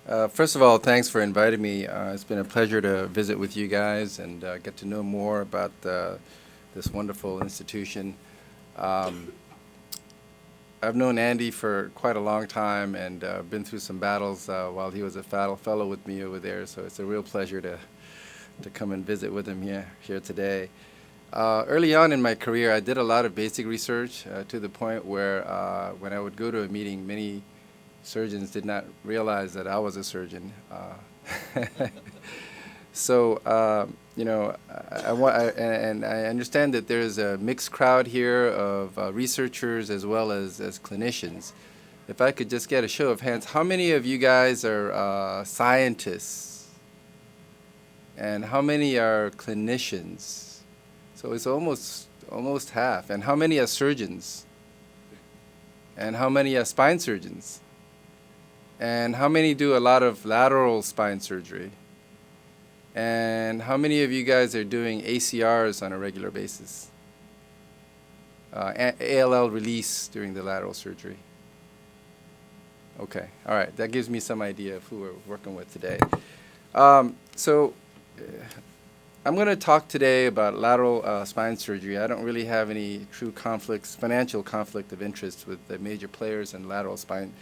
First of all, thanks for inviting me. It's been a pleasure to visit with you guys and get to know more about this wonderful institution. Um, I've known Andy for quite a long time and been through some battles while he was a fellow with me over there, so it's a real pleasure to come and visit with him here today. Early on in my career, I did a lot of basic research to the point where when I would go to a meeting, many surgeons did not realize that I was a surgeon. So, and I understand that there's a mixed crowd here of researchers as well as clinicians. If I could just get a show of hands, how many of you guys are scientists? And how many are clinicians? So it's almost half. And how many are surgeons? And how many are spine surgeons? And how many do a lot of lateral spine surgery? And how many of you guys are doing ACRs on a regular basis? ALL release during the lateral surgery? Okay, all right, that gives me some idea of who we're working with today. So I'm going to talk today about lateral spine surgery. I don't really have any true financial conflict of interest with the major players in lateral spine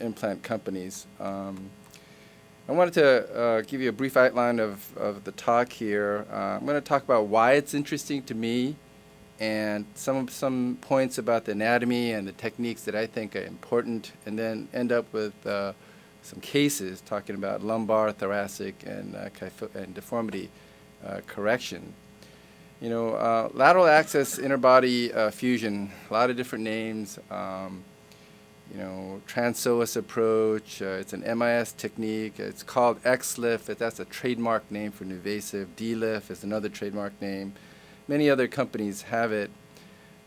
implant companies. I wanted to give you a brief outline of the talk here. I'm going to talk about why it's interesting to me and some points about the anatomy and the techniques that I think are important, and then end up with some cases talking about lumbar, thoracic, and deformity correction. You know, lateral access interbody fusion, a lot of different names. You know, trans-psoas approach, it's an MIS technique, it's called XLIF, that's a trademark name for invasive. DLIF is another trademark name. Many other companies have it.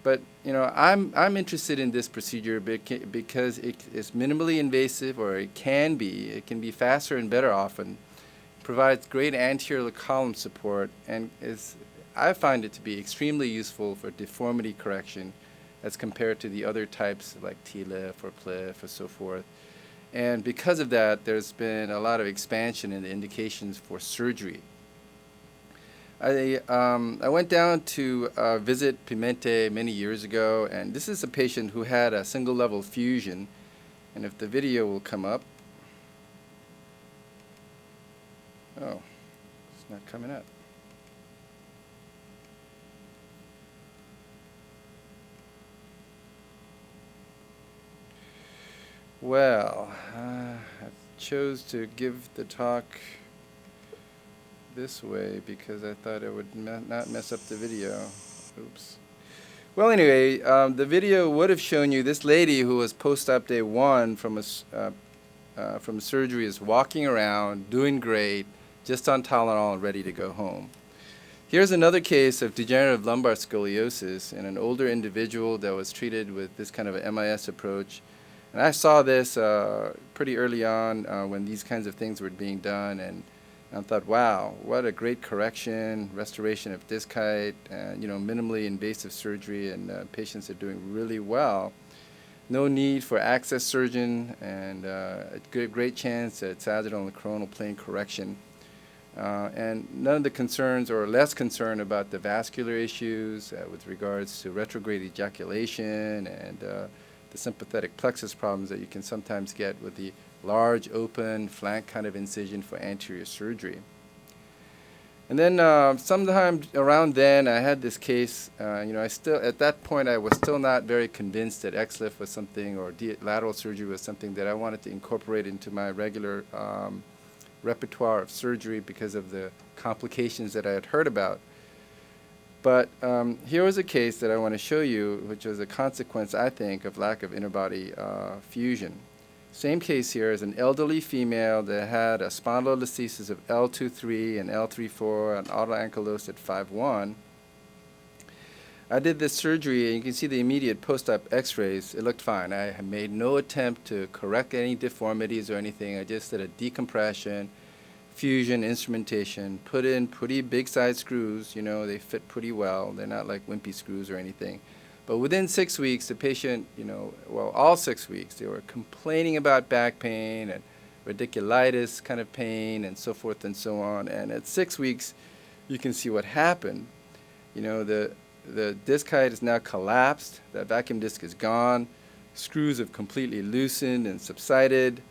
But, you know, I'm interested in this procedure because it's minimally invasive, or it can be faster and better often, provides great anterior column support, and I find it to be extremely useful for deformity correction as compared to the other types like TLIF or PLIF or so forth. And because of that, there's been a lot of expansion in the indications for surgery. I went down to visit Pimente many years ago, and this is a patient who had a single level fusion. And if the video will come up. Oh, it's not coming up. Well, I chose to give the talk this way because I thought it would not mess up the video. Oops. Well, anyway, the video would have shown you this lady who was post-op day 1 from surgery is walking around, doing great, just on Tylenol and ready to go home. Here's another case of degenerative lumbar scoliosis in an older individual that was treated with this kind of a MIS approach. And I saw this pretty early on when these kinds of things were being done, and I thought, wow, what a great correction, restoration of disc height, and minimally invasive surgery, and patients are doing really well. No need for access surgeon, and a great chance at sagittal and coronal plane correction. And none of the concerns, or less concern about the vascular issues with regards to retrograde ejaculation and the sympathetic plexus problems that you can sometimes get with the large open flank kind of incision for anterior surgery. And then sometime around then I had this case, I still, at that point I was still not very convinced that XLIF was something, or lateral surgery was something that I wanted to incorporate into my regular repertoire of surgery because of the complications that I had heard about. But here was a case that I want to show you, which was a consequence, I think, of lack of interbody fusion. Same case here is an elderly female that had a spondylolisthesis of L23 and L34 and autoankylosed at 5-1. I did this surgery, and you can see the immediate post-op x-rays. It looked fine. I made no attempt to correct any deformities or anything. I just did a decompression, fusion, instrumentation, put in pretty big size screws. They fit pretty well. They're not like wimpy screws or anything. But within 6 weeks, the patient, all 6 weeks, they were complaining about back pain and radiculitis kind of pain, and so forth and so on. And at 6 weeks, you can see what happened. You know, the disc height is now collapsed. That vacuum disc is gone. Screws have completely loosened and subsided.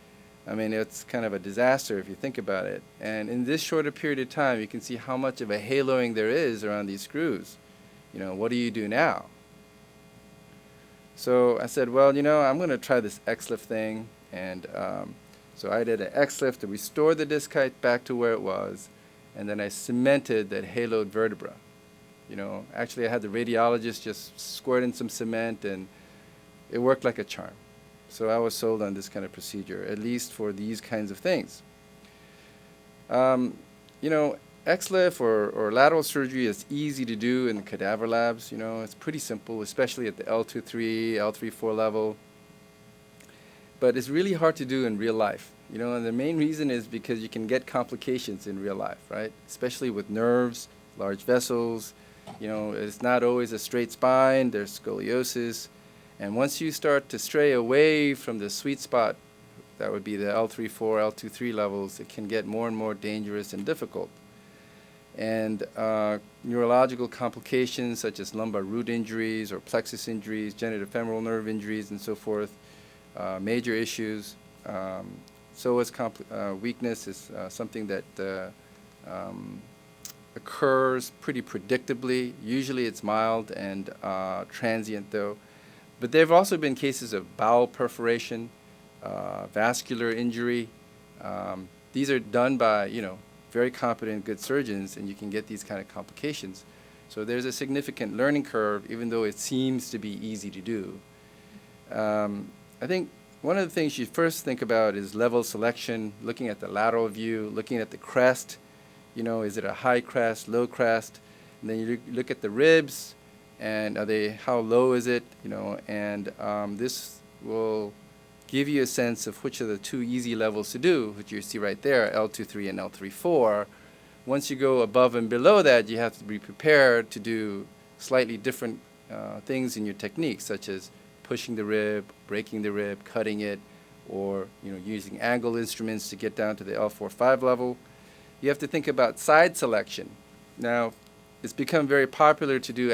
I mean, it's kind of a disaster if you think about it. And in this shorter period of time, you can see how much of a haloing there is around these screws. You know, what do you do now? So I said, well, you know, I'm going to try this XLIF thing. And so I did an XLIF to restore the disc height back to where it was. And then I cemented that haloed vertebra. You know, actually I had the radiologist just squirt in some cement, and it worked like a charm. So I was sold on this kind of procedure, at least for these kinds of things. You know, XLIF or lateral surgery is easy to do in the cadaver labs. You know, it's pretty simple, especially at the L2-3, L3-4 level. But it's really hard to do in real life. You know, and the main reason is because you can get complications in real life, right? Especially with nerves, large vessels. You know, it's not always a straight spine. There's scoliosis. And once you start to stray away from the sweet spot, that would be the L3-4, L2-3 levels, it can get more and more dangerous and difficult. And neurological complications such as lumbar root injuries or plexus injuries, genitofemoral nerve injuries, and so forth, major issues. So is weakness is something that occurs pretty predictably. Usually it's mild and transient though. But there have also been cases of bowel perforation, vascular injury. These are done by, you know, very competent, good surgeons, and you can get these kind of complications. So there's a significant learning curve, even though it seems to be easy to do. I think one of the things you first think about is level selection, looking at the lateral view, looking at the crest. You know, is it a high crest, low crest? And then you look at the ribs, and how low is it? You know, and this will give you a sense of which are the two easy levels to do, which you see right there, L2-3 and L3-4. Once you go above and below that, you have to be prepared to do slightly different things in your technique, such as pushing the rib, breaking the rib, cutting it, or, you know, using angle instruments to get down to the L4-5 level. You have to think about side selection. Now, it's become very popular to do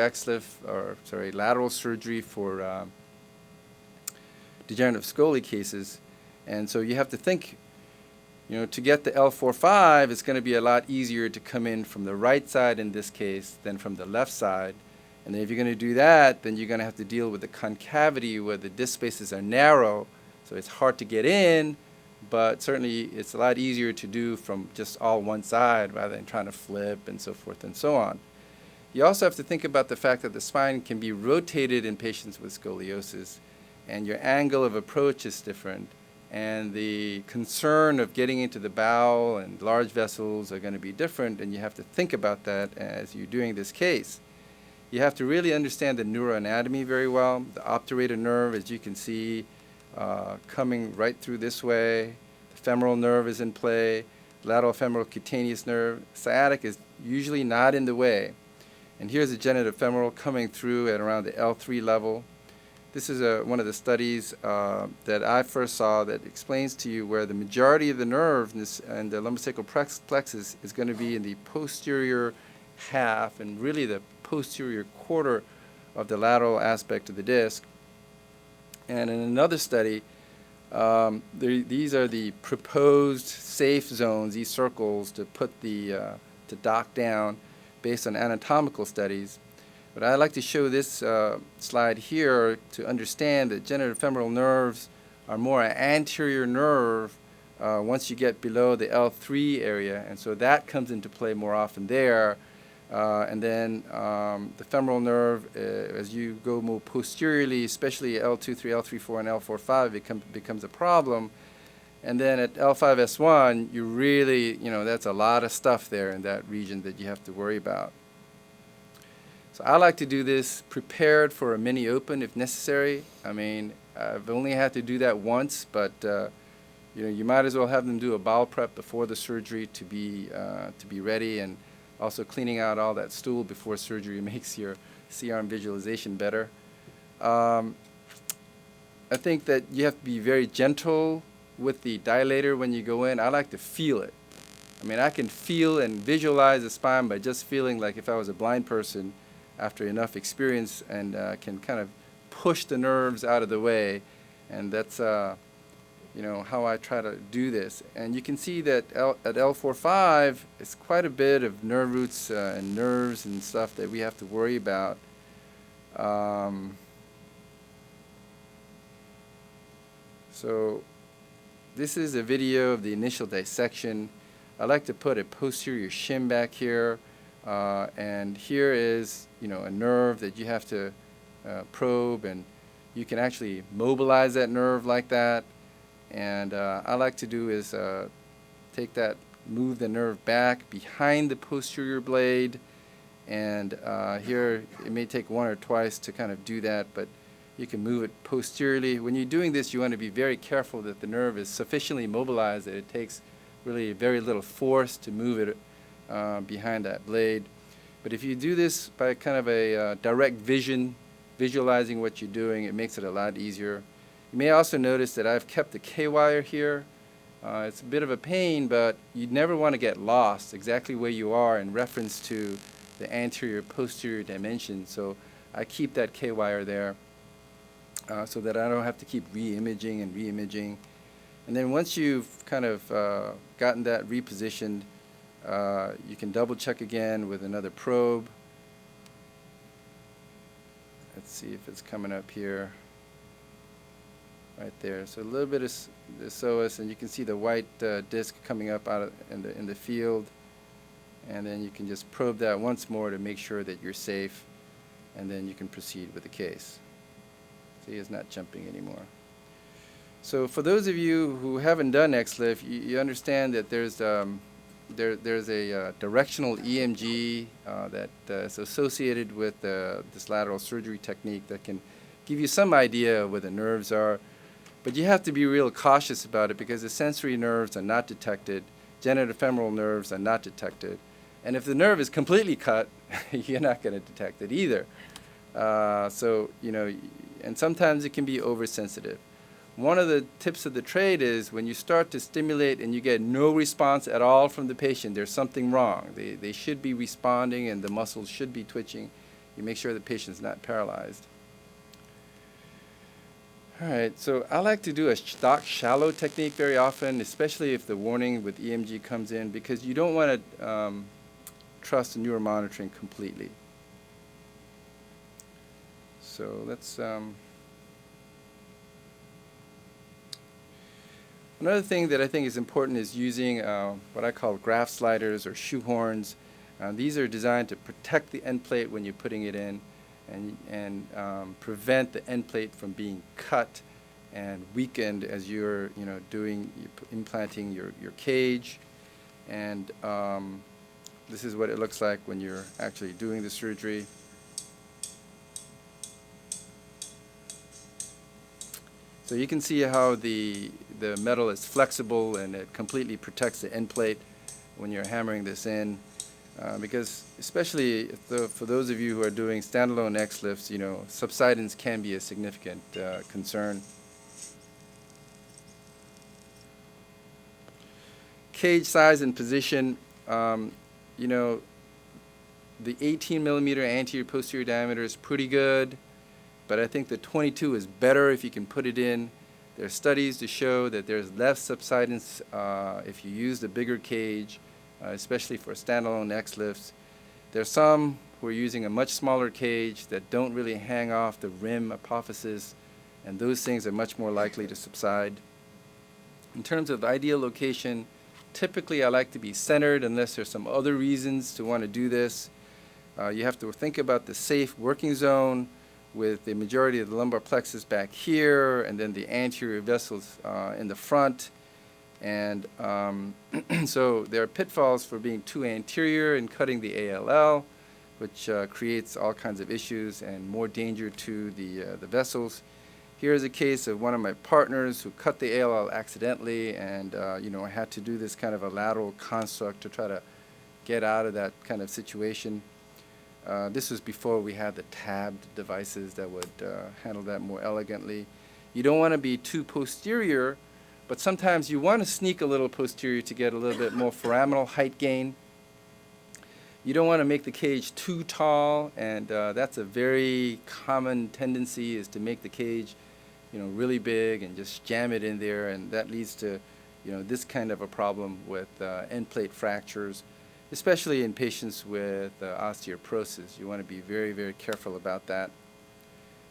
lateral surgery for degenerative Scoli cases. And so you have to think, you know, to get the L4-5, it's going to be a lot easier to come in from the right side in this case than from the left side. And then if you're going to do that, then you're going to have to deal with the concavity where the disc spaces are narrow. So it's hard to get in, but certainly it's a lot easier to do from just all one side rather than trying to flip and so forth and so on. You also have to think about the fact that the spine can be rotated in patients with scoliosis, and your angle of approach is different, and the concern of getting into the bowel and large vessels are going to be different, and you have to think about that as you're doing this case. You have to really understand the neuroanatomy very well. The obturator nerve, as you can see, coming right through this way. The femoral nerve is in play. Lateral femoral cutaneous nerve. Sciatic is usually not in the way. And here's the genitofemoral coming through at around the L3 level. This is one of the studies that I first saw that explains to you where the majority of the nerve and the lumbosacral plexus is going to be in the posterior half and really the posterior quarter of the lateral aspect of the disc. And in another study, these are the proposed safe zones, these circles to put to dock down based on anatomical studies. But I'd like to show this slide here to understand that genitofemoral nerves are more an anterior nerve once you get below the L3 area, and so that comes into play more often there. And then the femoral nerve, as you go more posteriorly, especially L2, 3, L3, 4, and L4, 5, becomes a problem. And then at L5S1, you really, you know, that's a lot of stuff there in that region that you have to worry about. So I like to do this prepared for a mini open if necessary. I mean, I've only had to do that once, but you know, you might as well have them do a bowel prep before the surgery to be ready, and also cleaning out all that stool before surgery makes your C-arm visualization better. I think that you have to be very gentle with the dilator when you go in, I like to feel it. I mean, I can feel and visualize the spine by just feeling like if I was a blind person after enough experience, and can kind of push the nerves out of the way. And that's how I try to do this. And you can see that at L4-5, it's quite a bit of nerve roots and nerves and stuff that we have to worry about. So this is a video of the initial dissection. I like to put a posterior shim back here, and here is a nerve that you have to probe, and you can actually mobilize that nerve like that. And I like to do is move the nerve back behind the posterior blade, and here it may take one or twice to kind of do that, but you can move it posteriorly. When you're doing this, you want to be very careful that the nerve is sufficiently mobilized that it takes really very little force to move it behind that blade. But if you do this by kind of a direct visualizing what you're doing, it makes it a lot easier. You may also notice that I've kept the K-wire here. It's a bit of a pain, but you never want to get lost exactly where you are in reference to the anterior posterior dimension. So I keep that K-wire there so that I don't have to keep re-imaging and re-imaging. And then once you've kind of gotten that repositioned, you can double check again with another probe. Let's see if it's coming up here. Right there. So a little bit of the psoas, and you can see the white disc coming up out in the field. And then you can just probe that once more to make sure that you're safe, and then you can proceed with the case. See, it's not jumping anymore. So for those of you who haven't done XLIF, you understand that there's a directional EMG that is associated with this lateral surgery technique that can give you some idea of where the nerves are. But you have to be real cautious about it because the sensory nerves are not detected, genitofemoral nerves are not detected. And if the nerve is completely cut, you're not going to detect it either. And sometimes it can be oversensitive. One of the tips of the trade is when you start to stimulate and you get no response at all from the patient, there's something wrong. They should be responding and the muscles should be twitching. You make sure the patient's not paralyzed. All right, so I like to do a stock shallow technique very often, especially if the warning with EMG comes in, because you don't want to trust the neuromonitoring completely. So let's... Another thing that I think is important is using what I call graft sliders or shoehorns. These are designed to protect the end plate when you're putting it in and prevent the end plate from being cut and weakened as you're implanting your cage. And this is what it looks like when you're actually doing the surgery. So you can see how the metal is flexible and it completely protects the end plate when you're hammering this in. Because especially for those of you who are doing standalone XLIFs, subsidence can be a significant concern. Cage size and position, the 18 millimeter anterior posterior diameter is pretty good, but I think the 22 is better if you can put it in. There are studies to show that there's less subsidence if you use the bigger cage, especially for standalone XLIFs. There are some who are using a much smaller cage that don't really hang off the rim apophysis, and those things are much more likely to subside. In terms of ideal location, typically I like to be centered unless there's some other reasons to want to do this. You have to think about the safe working zone with the majority of the lumbar plexus back here and then the anterior vessels in the front. And so there are pitfalls for being too anterior and cutting the ALL, which creates all kinds of issues and more danger to the vessels. Here's a case of one of my partners who cut the ALL accidentally, and I had to do this kind of a lateral construct to try to get out of that kind of situation. This was before we had the tabbed devices that would handle that more elegantly. You don't want to be too posterior, But sometimes you want to sneak a little posterior to get a little bit more foraminal height gain. You don't want to make the cage too tall, and that's a very common tendency, is to make the cage, really big and just jam it in there, and that leads to, this kind of a problem with end plate fractures, especially in patients with osteoporosis. You want to be very, very careful about that.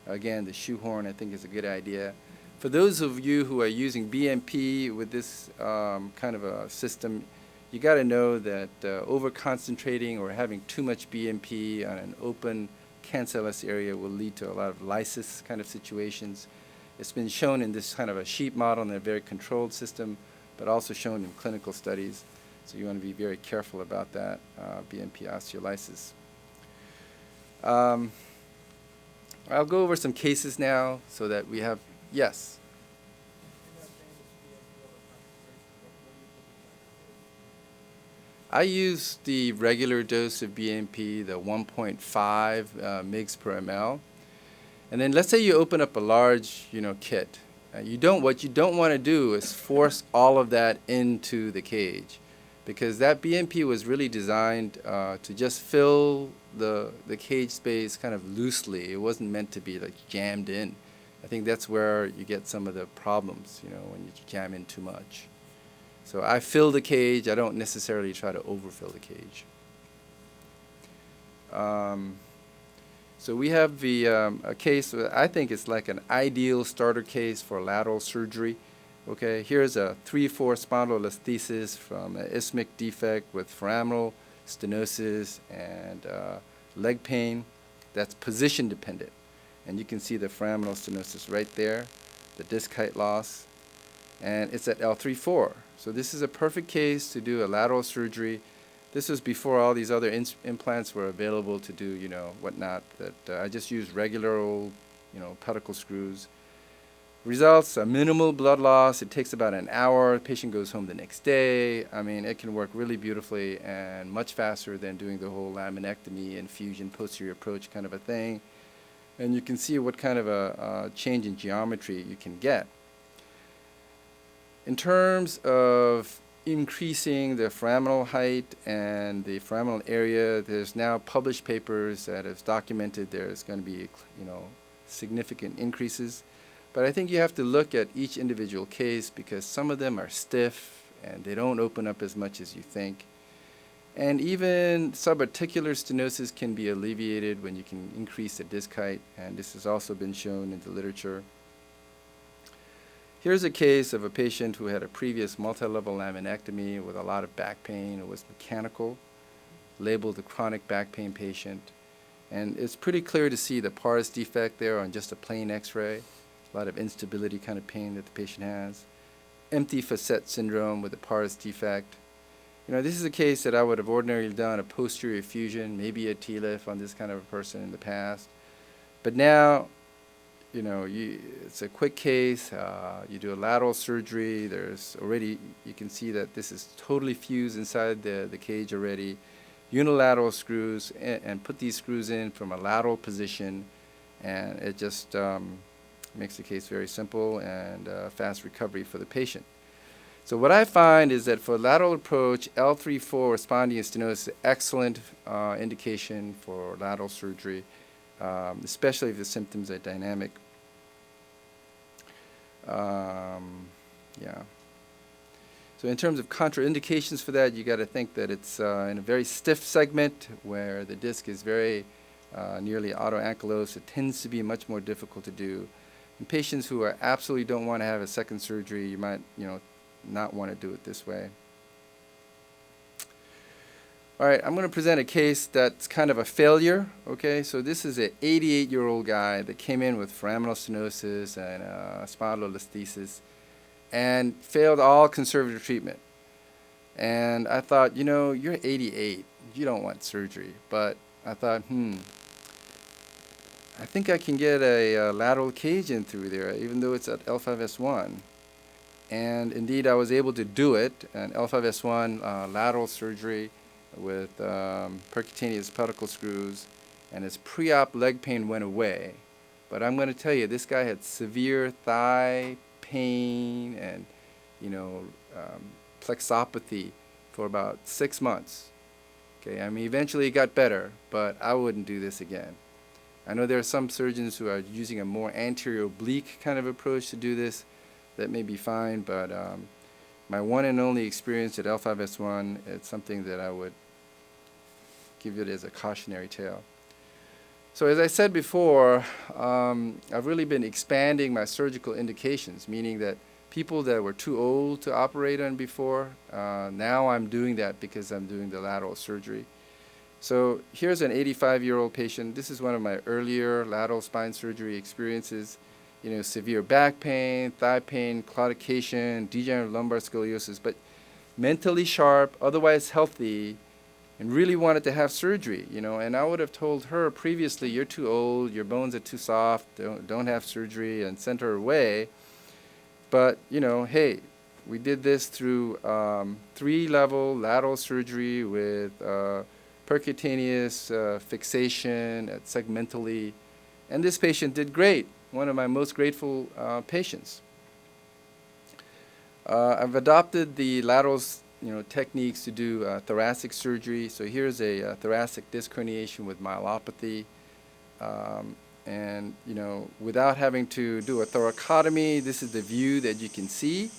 Again, the shoehorn, I think, is a good idea. For those of you who are using BMP with this kind of a system, you got to know that over-concentrating or having too much BMP on an open cancellous area will lead to a lot of lysis kind of situations. It's been shown in this kind of a sheep model in a very controlled system, but also shown in clinical studies. So you want to be very careful about that, BMP osteolysis. I'll go over some cases now so that we have, yes? I use the regular dose of BMP, the 1.5 mg per ml. And then let's say you open up a large, kit. What you don't want to do is force all of that into the cage, because that BMP was really designed to just fill the cage space kind of loosely. It wasn't meant to be like jammed in. I think that's where you get some of the problems, when you jam in too much. So I fill the cage. I don't necessarily try to overfill the cage. So we have a case, I think it's like an ideal starter case for lateral surgery. Okay, here's a 3/4 spondylolisthesis from an isthmic defect with foraminal stenosis and leg pain that's position dependent. And you can see the foraminal stenosis right there, the disc height loss, and it's at L3/4. So this is a perfect case to do a lateral surgery. This was before all these other implants were available to do, whatnot. That I just used regular old, pedicle screws. Results: a minimal blood loss. It takes about an hour. The patient goes home the next day. I mean, it can work really beautifully and much faster than doing the whole laminectomy and fusion posterior approach kind of a thing. And you can see what kind of a change in geometry you can get. In terms of increasing the foraminal height and the foraminal area, there's now published papers that have documented there's going to be, significant increases. But I think you have to look at each individual case, because some of them are stiff and they don't open up as much as you think. And even subarticular stenosis can be alleviated when you can increase the disc height, and this has also been shown in the literature. Here's a case of a patient who had a previous multi-level laminectomy with a lot of back pain. It was mechanical, labeled a chronic back pain patient. And it's pretty clear to see the pars defect there on just a plain x-ray. A lot of instability kind of pain that the patient has. Empty facet syndrome with a pars defect. This is a case that I would have ordinarily done a posterior fusion, maybe a TLIF on this kind of a person in the past. But now, it's a quick case. You do a lateral surgery. There's already, you can see that this is totally fused inside the cage already. Unilateral screws, and put these screws in from a lateral position, and it just makes the case very simple and fast recovery for the patient. So what I find is that for lateral approach, L3/4 Spondy and stenosis, excellent indication for lateral surgery, especially if the symptoms are dynamic. Yeah. So in terms of contraindications for that, you got to think that it's in a very stiff segment where the disc is very nearly autoankylosed. It tends to be much more difficult to do. In patients who are absolutely don't want to have a second surgery, you might, not want to do it this way. All right, I'm going to present a case that's kind of a failure. Okay, so this is an 88-year-old guy that came in with foraminal stenosis and spondylolisthesis and failed all conservative treatment. And I thought, you're 88. You don't want surgery. But I thought, I think I can get a lateral cage in through there, even though it's at L5S1. And indeed, I was able to do it, an L5S1 lateral surgery with percutaneous pedicle screws, and his pre-op leg pain went away. But I'm going to tell you, this guy had severe thigh pain and you know, plexopathy for about 6 months. Okay, I mean, eventually it got better, but I wouldn't do this again. I know there are some surgeons who are using a more anterior oblique kind of approach to do this. That may be fine, but my one and only experience at L5S1, it's something that I would give it as a cautionary tale. So as I said before, I've really been expanding my surgical indications, meaning that people that were too old to operate on before, now I'm doing that because I'm doing the lateral surgery. So here's an 85-year-old patient. This is one of my earlier lateral spine surgery experiences. You know, severe back pain, thigh pain, claudication, degenerative lumbar scoliosis, but mentally sharp, otherwise healthy, and really wanted to have surgery, you know. And I would have told her previously, you're too old, your bones are too soft, don't have surgery, and sent her away. But, you know, hey, we did this through 3-level lateral surgery with percutaneous fixation segmentally, and this patient did great. One of my most grateful patients. I've adopted the lateral, techniques to do thoracic surgery. So here's a thoracic disc herniation with myelopathy, and without having to do a thoracotomy, this is the view that you can see.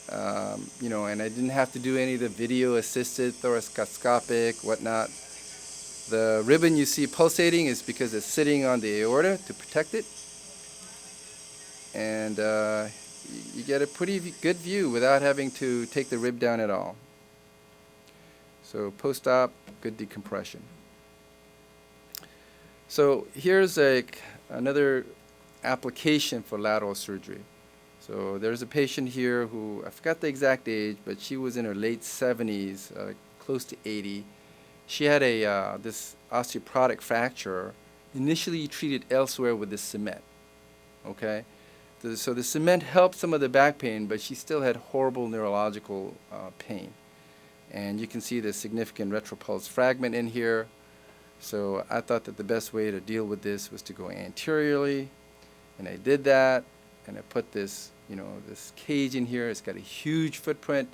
And I didn't have to do any of the video-assisted thoracoscopic whatnot. The ribbon you see pulsating is because it's sitting on the aorta to protect it. And you get a pretty good view without having to take the rib down at all. So post-op, good decompression. So here's another application for lateral surgery. So there's a patient here who, I forgot the exact age, but she was in her late 70s, close to 80. She had this osteoporotic fracture, initially treated elsewhere with the cement, okay? So the cement helped some of the back pain, but she still had horrible neurological pain. And you can see the significant retropulse fragment in here. So I thought that the best way to deal with this was to go anteriorly, and I did that, and I put this, this cage in here. It's got a huge footprint,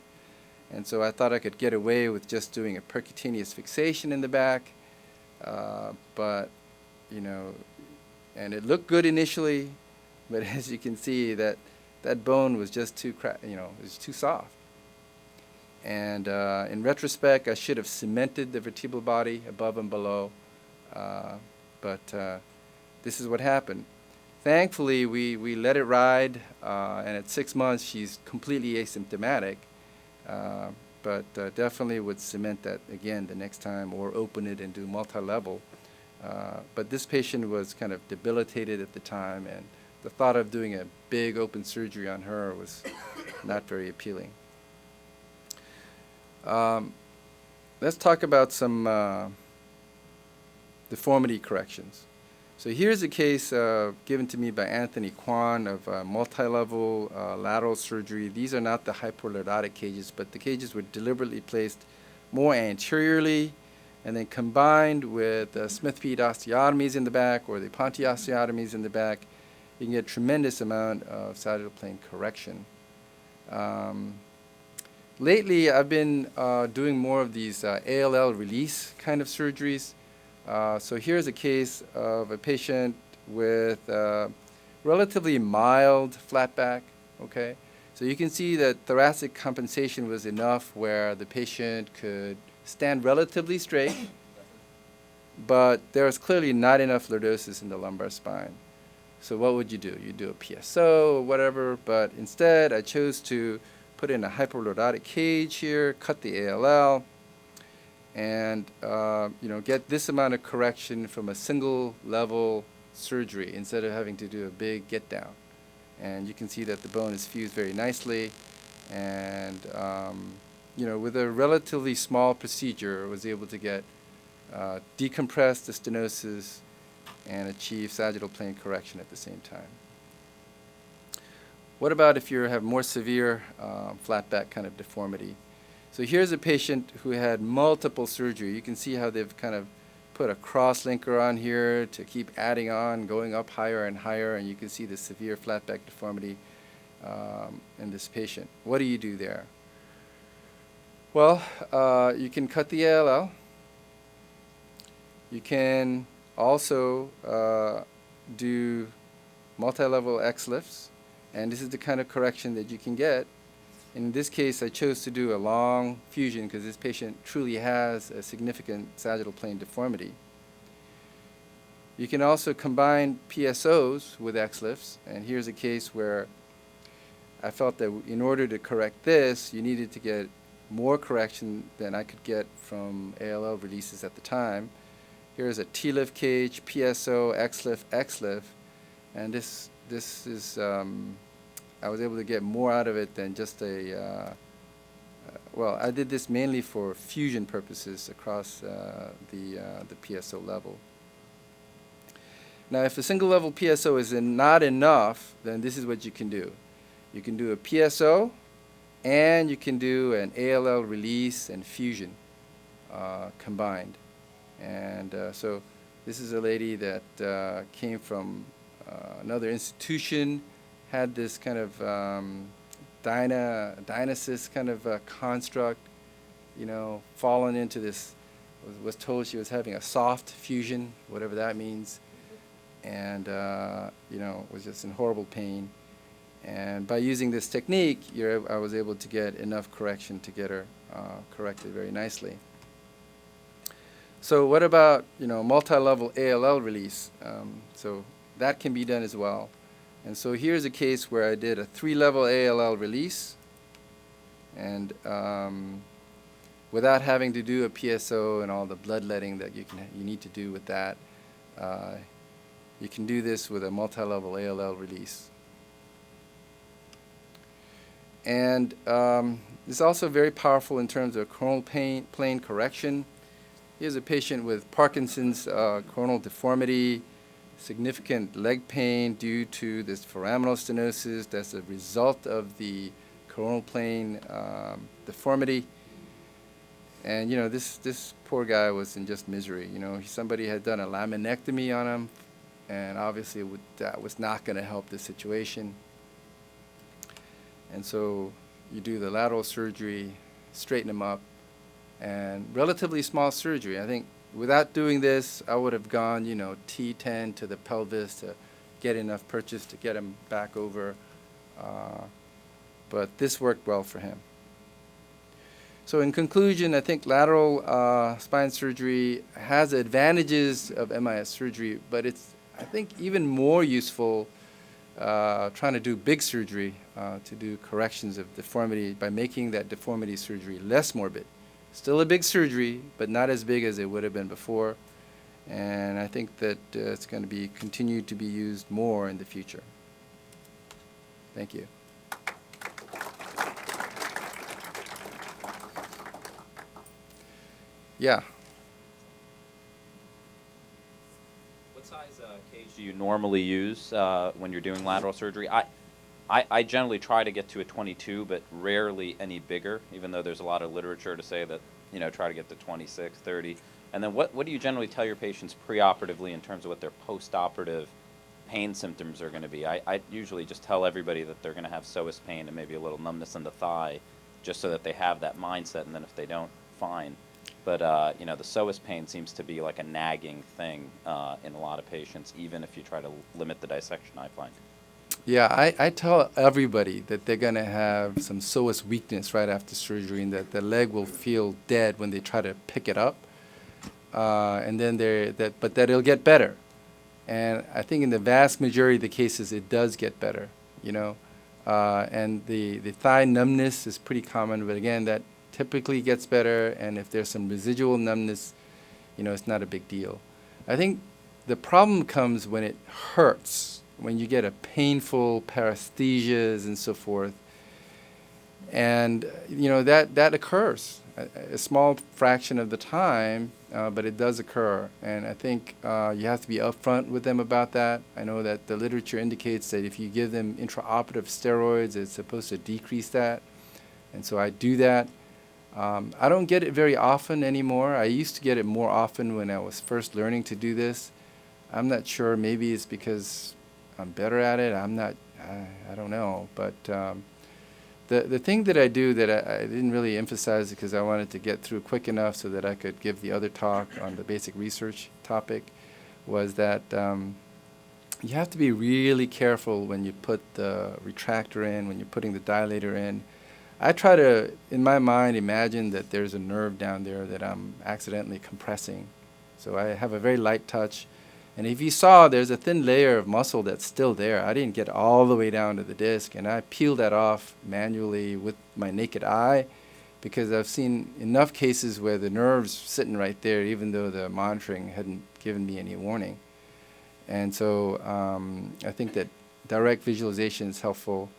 and so I thought I could get away with just doing a percutaneous fixation in the back, but, and it looked good initially. But as you can see, that bone was just too, it was too soft. And in retrospect, I should have cemented the vertebral body above and below. But this is what happened. Thankfully, we let it ride, and at 6 months, she's completely asymptomatic. But definitely would cement that again the next time, or open it and do multi-level. But this patient was kind of debilitated at the time, and the thought of doing a big open surgery on her was not very appealing. Let's talk about some deformity corrections. So here's a case given to me by Anthony Kwon of multi-level lateral surgery. These are not the hyperlordotic cages, but the cages were deliberately placed more anteriorly and then combined with Smith-Peet osteotomies in the back or the Ponte osteotomies in the back. You can get a tremendous amount of sagittal plane correction. Lately, I've been doing more of these ALL release kind of surgeries. So here's a case of a patient with relatively mild flatback, okay? So you can see that thoracic compensation was enough where the patient could stand relatively straight, but there was clearly not enough lordosis in the lumbar spine. So what would you do? You do a PSO or whatever, but instead I chose to put in a hyperlordotic cage here, cut the ALL, and get this amount of correction from a single level surgery instead of having to do a big get down. And you can see that the bone is fused very nicely, and with a relatively small procedure, I was able to get decompress the stenosis and achieve sagittal plane correction at the same time. What about if you have more severe flatback kind of deformity? So here's a patient who had multiple surgery. You can see how they've kind of put a cross linker on here to keep adding on, going up higher and higher, and you can see the severe flatback deformity. in this patient. What do you do there? Well, you can cut the ALL. You can also do multi-level XLIFs, and this is the kind of correction that you can get. In this case, I chose to do a long fusion because this patient truly has a significant sagittal plane deformity. You can also combine PSOs with XLIFs, and here's a case where I felt that in order to correct this, you needed to get more correction than I could get from ALL releases at the time. Here's a TLIF cage, PSO, XLIF, XLIF, and this is, I was able to get more out of it than just well, I did this mainly for fusion purposes across the PSO level. Now, if a single level PSO is not enough, then this is what you can do. You can do a PSO, and you can do an ALL release and fusion combined. And so this is a lady that came from another institution, had this kind of dynasis kind of construct, you know, fallen into this, was told she was having a soft fusion, whatever that means, and you know, was just in horrible pain. And by using this technique, I was able to get enough correction to get her corrected very nicely. So what about, you know, multi-level ALL release? So that can be done as well. And so here's a case where I did a 3-level ALL release, and without having to do a PSO and all the bloodletting that you need to do with that, you can do this with a multi-level ALL release. And it's also very powerful in terms of coronal plane correction. Here's a patient with Parkinson's coronal deformity, significant leg pain due to this foraminal stenosis. That's a result of the coronal plane deformity. And you know, this poor guy was in just misery. You know, somebody had done a laminectomy on him, and obviously that was not going to help the situation. And so you do the lateral surgery, straighten them up, and relatively small surgery. I think without doing this, I would have gone, you know, T10 to the pelvis to get enough purchase to get him back over. But this worked well for him. So in conclusion, I think lateral spine surgery has advantages of MIS surgery, but it's, I think, even more useful trying to do big surgery to do corrections of deformity by making that deformity surgery less morbid. Still a big surgery, but not as big as it would have been before. And I think that it's going to be continued to be used more in the future. Thank you. Yeah. What size cage do you normally use when you're doing lateral surgery? I generally try to get to a 22, but rarely any bigger, even though there's a lot of literature to say that, you know, try to get to 26, 30. And then what do you generally tell your patients preoperatively in terms of what their postoperative pain symptoms are going to be? I usually just tell everybody that they're going to have psoas pain and maybe a little numbness in the thigh, just so that they have that mindset, and then if they don't, fine. But, you know, the psoas pain seems to be like a nagging thing in a lot of patients, even if you try to limit the dissection, I find. Yeah, I tell everybody that they're going to have some psoas weakness right after surgery, and that the leg will feel dead when they try to pick it up, and then but that it'll get better. And I think in the vast majority of the cases, it does get better, you know. And the thigh numbness is pretty common, but again, that typically gets better, and if there's some residual numbness, you know, it's not a big deal. I think the problem comes when it hurts, when you get a painful paresthesias and so forth. And, you know, that occurs a small fraction of the time, but it does occur. And I think you have to be upfront with them about that. I know that the literature indicates that if you give them intraoperative steroids, it's supposed to decrease that. And so I do that. I don't get it very often anymore. I used to get it more often when I was first learning to do this. I'm not sure. Maybe it's because I'm better at it. I I don't know. But the thing that I do that I didn't really emphasize because I wanted to get through quick enough so that I could give the other talk on the basic research topic was that you have to be really careful when you put the retractor in, when you're putting the dilator in. I try to, in my mind, imagine that there's a nerve down there that I'm accidentally compressing. So I have a very light touch. And if you saw, there's a thin layer of muscle that's still there. I didn't get all the way down to the disc, and I peeled that off manually with my naked eye because I've seen enough cases where the nerve's sitting right there, even though the monitoring hadn't given me any warning. And so I think that direct visualization is helpful.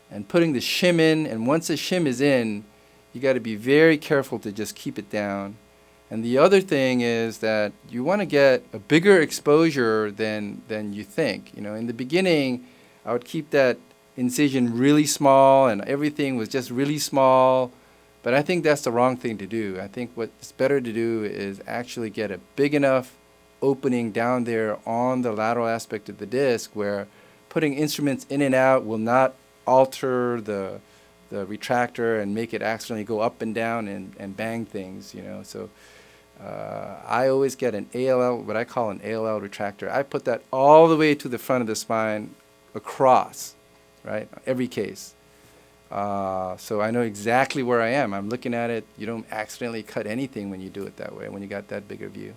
And putting the shim in, and once the shim is in, you got to be very careful to just keep it down. And the other thing is that you want to get a bigger exposure than you think. You know, in the beginning, I would keep that incision really small, and everything was just really small. But I think that's the wrong thing to do. I think what's better to do is actually get a big enough opening down there on the lateral aspect of the disc where putting instruments in and out will not alter the retractor and make it accidentally go up and down and bang things, you know. So I always get an ALL, what I call an ALL retractor. I put that all the way to the front of the spine across, right, every case. So I know exactly where I am. I'm looking at it. You don't accidentally cut anything when you do it that way, when you got that bigger view.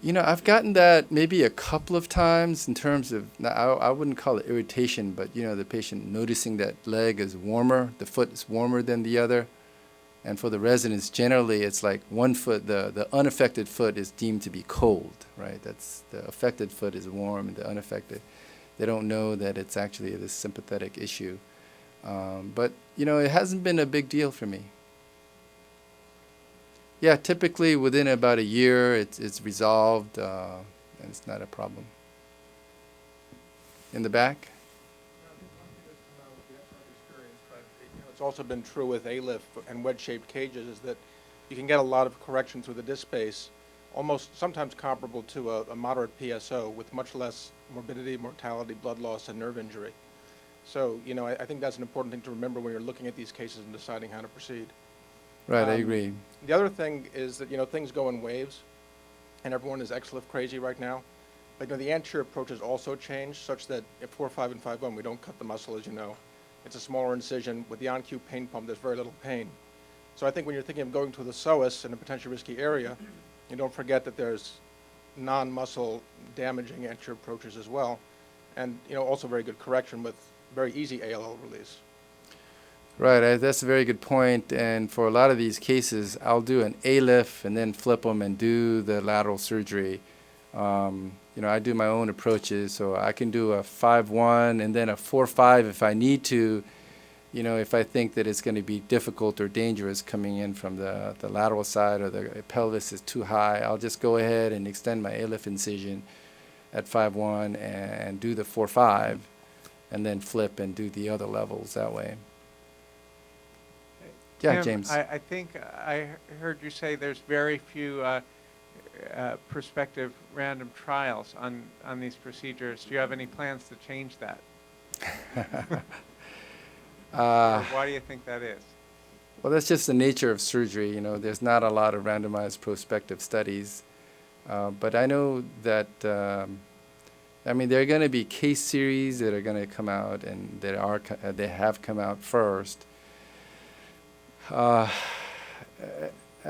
You know, I've gotten that maybe a couple of times in terms of, I wouldn't call it irritation, but, you know, the patient noticing that leg is warmer, the foot is warmer than the other. And for the residents, generally, it's like one foot, the unaffected foot is deemed to be cold, right? That's the affected foot is warm, and the unaffected, they don't know that it's actually this sympathetic issue. But, you know, it hasn't been a big deal for me. Yeah, typically within about a year, it's resolved, and it's not a problem. In the back? It's also been true with ALIF and wedge-shaped cages is that you can get a lot of correction through the disc space, almost sometimes comparable to a moderate PSO with much less morbidity, mortality, blood loss, and nerve injury. So, you know, I think that's an important thing to remember when you're looking at these cases and deciding how to proceed. Right, I agree. The other thing is that, you know, things go in waves, and everyone is XLIF crazy right now. But, you know, the anterior approach has also changed such that at 4.5 and 5.1, we don't cut the muscle, as you know. It's a smaller incision. With the on-cue pain pump, there's very little pain. So I think when you're thinking of going to the psoas in a potentially risky area, you don't forget that there's non-muscle damaging anterior approaches as well. And, you know, also very good correction with very easy ALL release. Right, that's a very good point. And for a lot of these cases, I'll do an ALIF and then flip them and do the lateral surgery. You know, I do my own approaches, so I can do a 5.1 and then a 4.5 if I need to, you know, if I think that it's going to be difficult or dangerous coming in from the lateral side or the pelvis is too high. I'll just go ahead and extend my ALIF incision at 5.1 and do the 4.5 and then flip and do the other levels that way. Yeah, Tim, James. I think I heard you say there's very few prospective random trials on these procedures. Do you have any plans to change that? Or why do you think that is? Well, that's just the nature of surgery. You know, there's not a lot of randomized prospective studies. But I know that, I mean, there are going to be case series that are going to come out, and they have come out first. I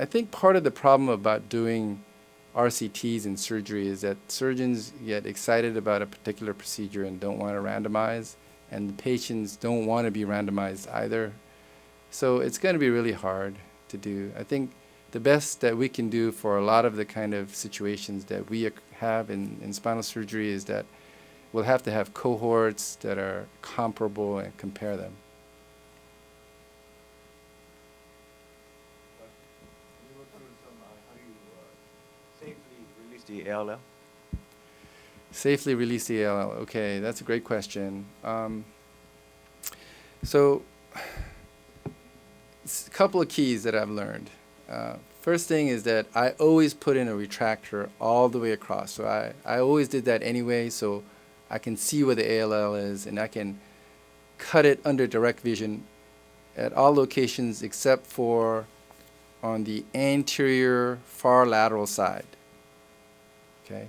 think part of the problem about doing RCTs in surgery is that surgeons get excited about a particular procedure and don't want to randomize, and the patients don't want to be randomized either. So it's going to be really hard to do. I think the best that we can do for a lot of the kind of situations that we have in spinal surgery is that we'll have to have cohorts that are comparable and compare them. The ALL? Safely release the ALL. Okay, that's a great question. So, a couple of keys that I've learned. First thing is that I always put in a retractor all the way across. So I always did that anyway, so I can see where the ALL is, and I can cut it under direct vision at all locations except for on the anterior far lateral side. Okay?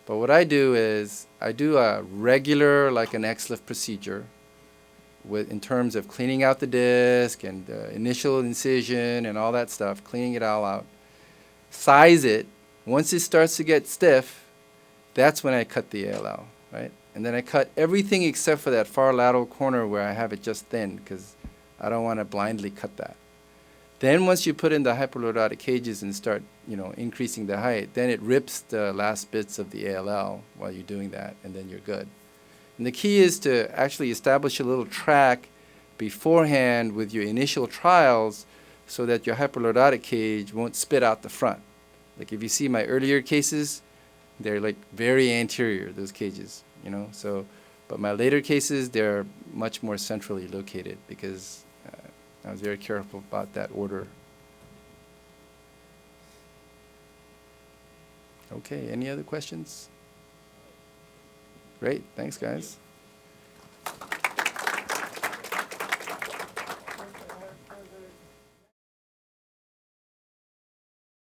But what I do is I do a regular, like an XLIF procedure in terms of cleaning out the disc and initial incision and all that stuff, cleaning it all out. Size it. Once it starts to get stiff, that's when I cut the ALL, right? And then I cut everything except for that far lateral corner where I have it just thin, because I don't want to blindly cut that. Then once you put in the hyperlordotic cages and start, increasing the height, then it rips the last bits of the ALL while you're doing that, and then you're good. And the key is to actually establish a little track beforehand with your initial trials so that your hyperlordotic cage won't spit out the front. Like if you see my earlier cases, they're like very anterior, those cages, So, but my later cases, they're much more centrally located because I was very careful about that order. Okay, any other questions? Great, thanks guys.